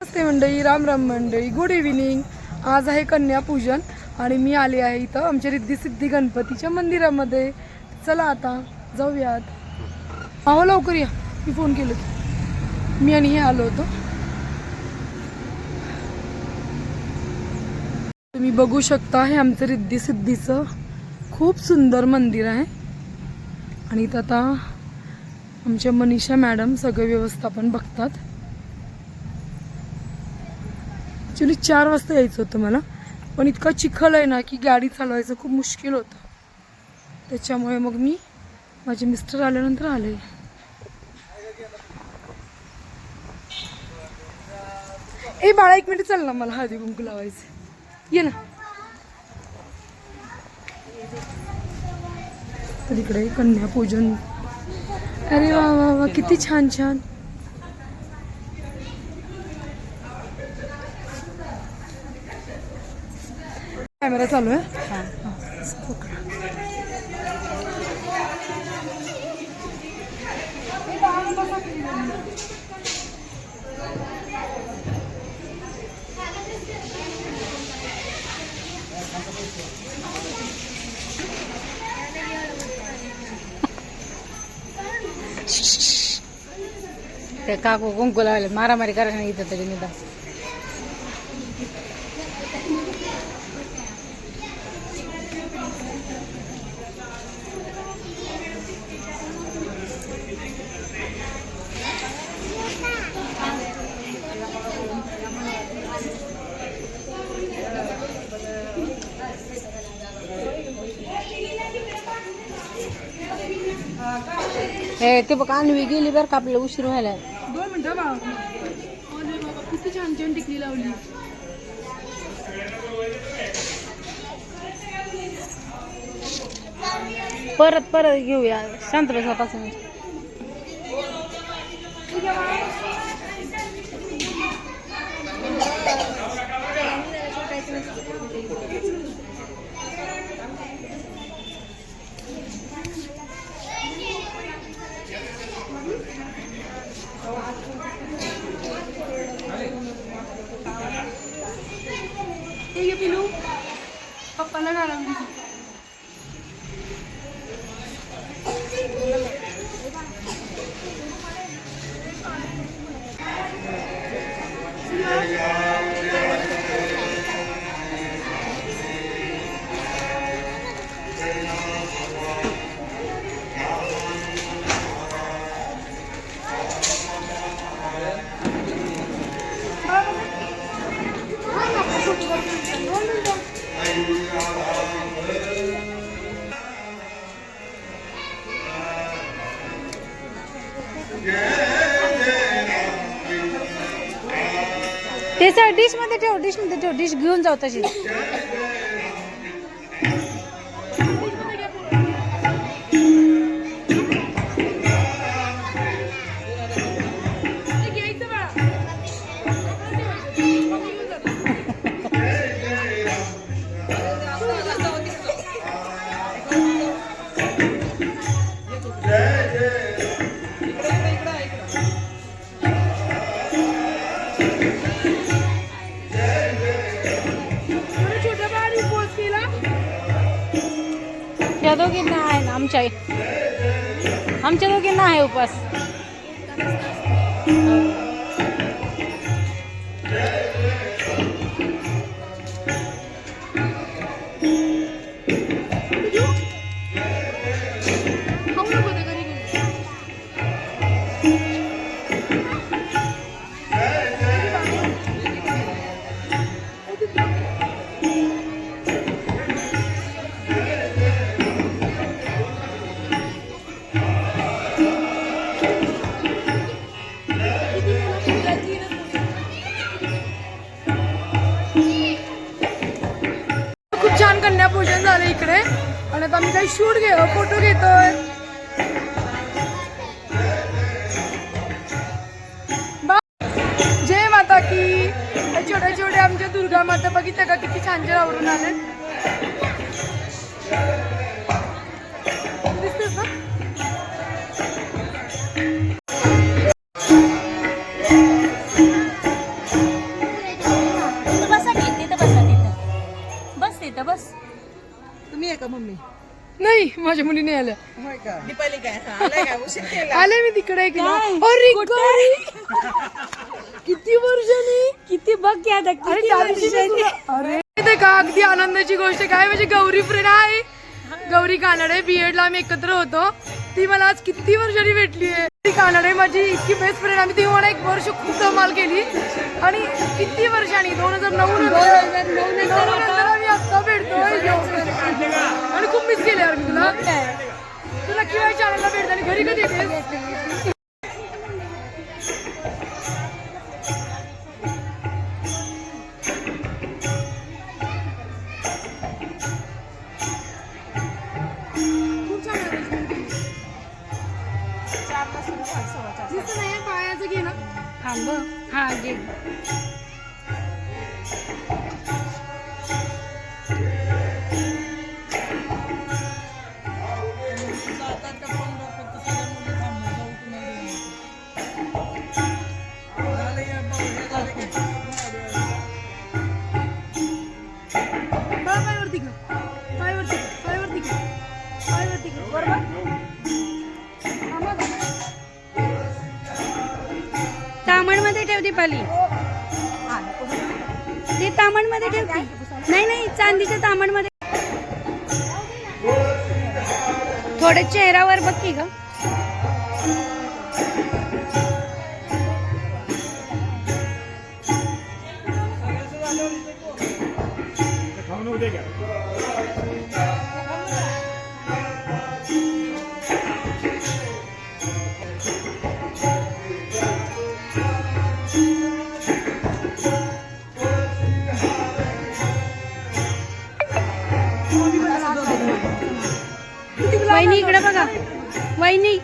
नमस्ते मंडळी, राम राम मंडळी, good evening. आज आहे कन्यापूजन आणि मी आले आहे इथं आमच्या रिद्धी सिद्धी गणपतीच्या मंदिरामध्ये। चला आता जाऊयात। अहो लवकर या, मी फोन केलं की मी आणि हे आलो होतो। तुम्ही बघू शकता हे आमचं रिद्धी सिद्धीचं खूप सुंदर मंदिर आहे आणि इथं आता आमच्या मनीषा मॅडम सगळं व्यवस्थापन बघतात। ॲक्च्युली 4 वाजता यायचं होतं मला, पण इतका चिखल आहे ना की गाडी चालवायचं खूप मुश्किल होतं, त्याच्यामुळे मग मी माझे मिस्टर आल्यानंतर आले। ए बाळा, 1 मिनिट चल ना, मला हळदी कुंकू लावायचं, ये ना। तर इकडे कन्यापूजन, अरे वा वा वा, किती छान छान। कॅमेरा चालू आहे। ते काकू कुंकू लावले, मारामारी करायला नाही इथं तरी निदा। हे ते बघ, आणवी गेली बरं का, आपल्याला उशीर व्हायला। 2 मिनिटं बाळा, किती छान छान टिकली लावली। परत परत घेऊया, शांत बसा 5 मिनिट। ठीक आहे पिलू, पप्पाला घाला। ते सर डिश मध्ये ठेव, डिश घेऊन जाऊ तशी। त्या दोघींना आहे ना, आमच्या दोघींना आहे उपास। कन्यापूजन झालं इकडे आणि आता आम्ही काही फोटो घेतोय। जय माता की। छोटे छोटे आमच्या दुर्गा माता बघितलं का, किती छान छान आवरून आले, दिसतेस ना। नाही माझ्या मुलीने आल्या दीपाली काय आलाय काय उशीर केला आले मी तिकडे अरे गौरी किती वर्षांनी किती बघ की आता अरे त्या दिवशी मी तुला- अरे ते का अगदी आनंदाची गोष्ट काय म्हणजे गौरी फ्रेंड आहे गौरी कानडे बीएड ला आम्ही एकत्र होतो ती मला आज किती वर्षांनी भेटली आहे ती कानडे माझी इतकी बेस्ट फ्रेंड आम्ही ती मला 1 वर्ष खूप धमाल केली आणि किती वर्षांनी 2009 नंतर आम्ही आता भेटतोय आणि खूप मिस केले यार मी तुला तुला किंवा चॅनलला भेटत आणि घरी कधी येते पायाचं घे ना थांब हा घे पायावरती घे पायावरती पायावरती घे पायावरती घे बरोबर तामणमध्ये ठेव दीपाली ते तामणमध्ये ठेव की. नाही नाही चांदीच्या तामणमध्ये थोडं चेहऱ्यावर बघ की ग वहिनी इकडे बघा वहिनी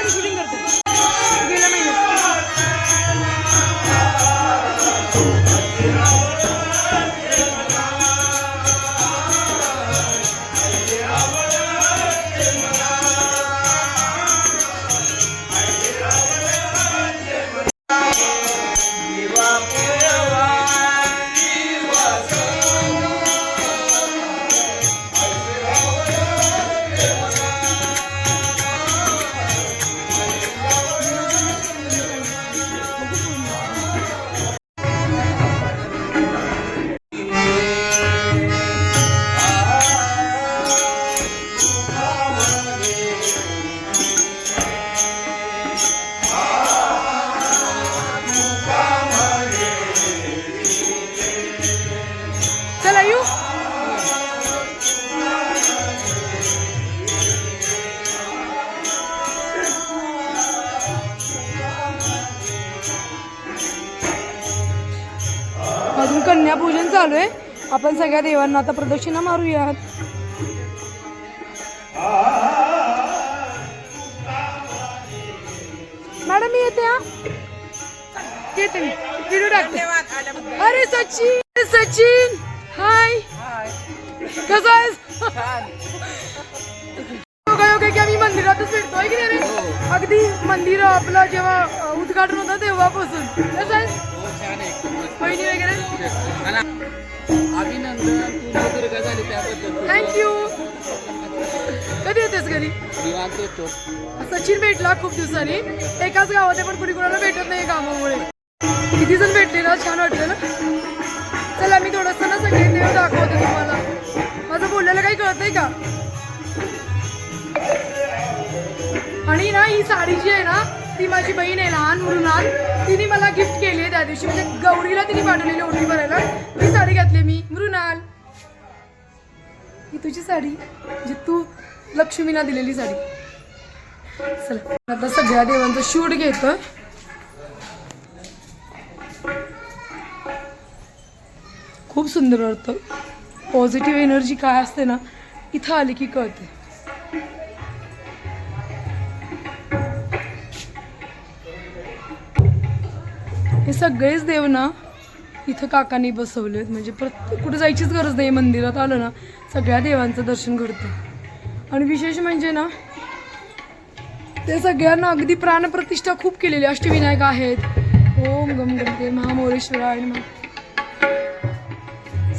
शूटिंग करते गेल्या महिन्यात चला येऊ अजून कन्यापूजन चालू आहे आपण सगळ्या देवांना आता प्रदक्षिणा मारूयात मॅडम मी येते हा येते मी व्हिडिओ टाकते अरे सचिन सचिन हाय कसं आहेस की आम्ही मंदिरातच भेटतोय की नाही रे अगदी मंदिर आपलं जेव्हा उद्घाटन होतं तेव्हापासून कसं आहे बहिणी वगैरे अभिनंदन तुझी दीर्घ झाली त्याबद्दल थँक्यू. कधी येतेस घरी? निवांत येतो. सचिन भेटला खूप दिवसांनी, एकाच गावात आहे पण कुणी कोणाला भेटत नाही कामामुळे. किती जण भेटले ना, छान वाटलं ना. चला मी थोडंसं ना सगळे देव दाखवते तुम्हाला. माझं बोललेलं काही कळतंय का? आणि ना ही साडी जी आहे ना ती माझी बहीण आहे लहान मृणाल, तिने मला गिफ्ट केली आहे त्या दिवशी, म्हणजे गौरीला तिने पाठवलेली ओटी भरायला. ती साडी घातली मी. मृणाल ही तुझी साडी, म्हणजे तू लक्ष्मीला दिलेली साडी. चला आता सगळ्या देवांचं शूट घेतो. खूप सुंदर वाटतं. पॉझिटिव्ह एनर्जी काय असते ना इथं आली की कळते. हे सगळेच देव ना इथं काकांनी बसवलेत, म्हणजे प्रत्येक कुठे जायचीच गरज नाही. मंदिरात आलं ना सगळ्या देवांचं दर्शन घडतं. आणि विशेष म्हणजे ना ते सगळ्यांना अगदी प्राणप्रतिष्ठा खूप केलेली. अष्टविनायक आहेत. ओम गम गणपती महामोरेश्वराय नमः.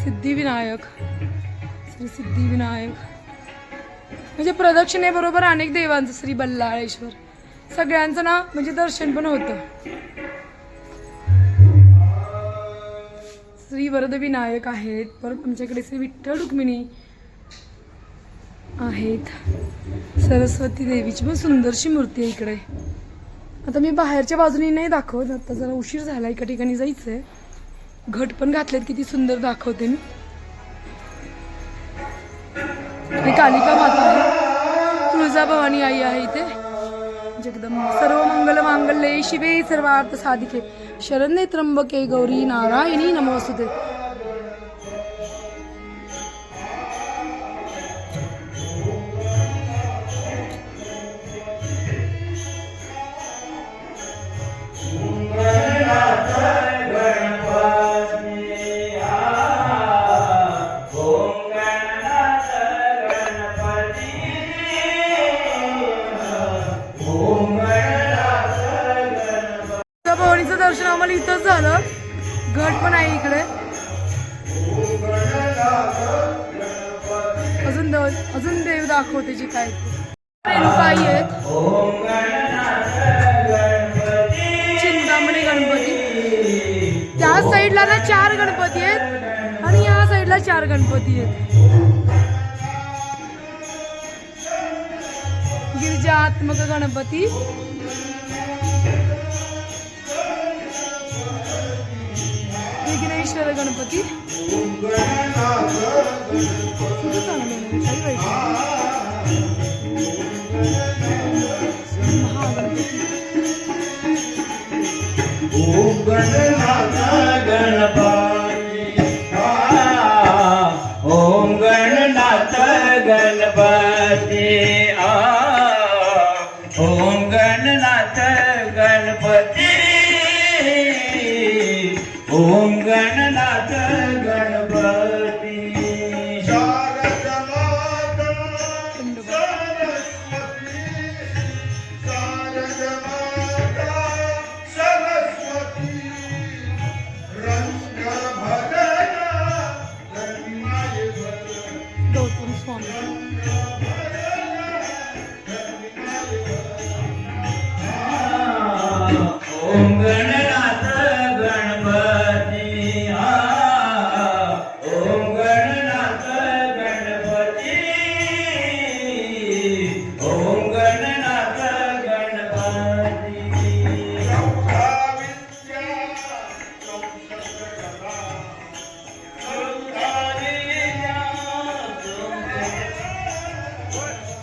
सिद्धिविनायक, श्री सिद्धिविनायक, म्हणजे प्रदक्षिणेबरोबर अनेक देवांचं, श्री बल्लाळेश्वर, सगळ्यांचं ना म्हणजे दर्शन पण होतं. श्री वरदविनायक आहेत. परत आमच्याकडे श्री विठ्ठल रुक्मिणी आहेत. सरस्वती देवीची पण सुंदरशी मूर्ती आहे इकडे. आता मी बाहेरच्या बाजूने नाही दाखवत, आता जरा उशीर झाला, एका ठिकाणी जायचं आहे. घट पण घातलेत, किती सुंदर दाखवते मी. ही कालिका माता आहे. तुळजाभवानी आई आहे इथे. जगदंब सर्व मंगल मांगल्ये शिवे सर्वार्थ साधिके शरण्ये त्र्यंबके गौरी नारायणी नमोस्तुते. भवानीचं दर्शन आम्हाला इथंच झालं. घट पण आहे इकडे. अजून देव दाखवते जे काय रेणुकाई आहेत. चिंतामणी गणपती. त्या साईडला ना 4 गणपती आहेत आणि या साईडला 4 गणपती आहेत. गिरिजात्मक गणपती. विघ्नेश्वर गणपती. ओम गणनाथ गणपती. ओम गणनाथ गणपती. ओम गणनाथ गणपती. ओम गणनाथ गणपती. शारद माता सरस्वती. शारद माता सरस्वती. रंग भरण रंगमाय भरण. गौतम स्वामी. ओम गणनाथ गणपती. ओम गणनाथ गणपती. ओम गणनाथ गणपती.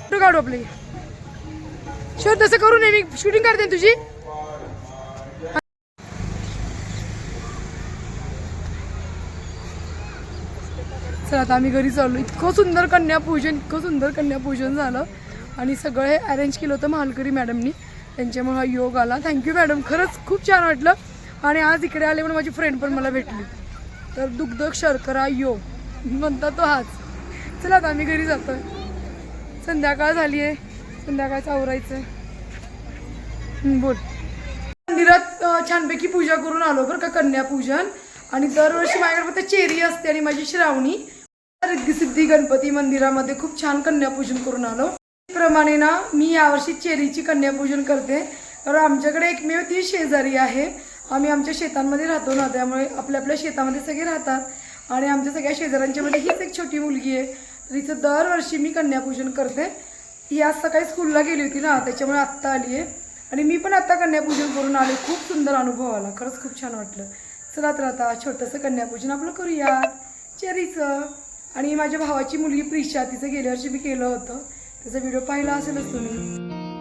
फोटो काढू आपले. शोध तसं करू नये, मी शूटिंग करते तुझी. चला आता आम्ही घरी चाललो. इतकं सुंदर कन्यापूजन झालं आणि सगळं हे अरेंज केलं होतं मालकरी मॅडमनी. त्यांच्यामुळे हा योग आला. थँक्यू मॅडम, खरंच खूप छान वाटलं. आणि आज इकडे आले म्हणून माझी फ्रेंड पण मला भेटली. तर दुग्ध शर्करा योग म्हणतात तो हाच. चला आता आम्ही घरी जातोय. संध्याकाळ झाली आहे, संध्याकाळचं आवरायचं आहे. बोल. मंदिरात छानपैकी पूजा करून आलो बरं का, कन्यापूजन. आणि दरवर्षी माझ्याकडे फक्त चेरी असते आणि माझी श्रावणी. रिद्धी गणपती मंदिरामध्ये खूप छान कन्यापूजन करून आलो. त्याप्रमाणे ना मी यावर्षी चेरीची कन्यापूजन करते, कारण आमच्याकडे एकमेव ती शेजारी आहे. आम्ही आमच्या शेतांमध्ये राहतो ना, त्यामुळे आपल्या आपल्या शेतामध्ये सगळे राहतात आणि आमच्या सगळ्या शेजाऱ्यांच्या मध्ये हीच एक छोटी मुलगी आहे. तर हिचं दरवर्षी मी कन्यापूजन करते. ही आज सकाळी स्कूलला गेली होती ना, त्याच्यामुळे आत्ता आली आहे. आणि मी पण आता कन्यापूजन करून आले. खूप सुंदर अनुभव आला, खरंच खूप छान वाटलं. चला तर आता छोटंसं कन्यापूजन आपलं करूयात चेरीचं. आणि माझ्या भावाची मुलगी प्रिशा, तिचं गेल्या वर्षी मी केलं होतं, त्याचा व्हिडिओ पाहिला असेलच तुम्ही.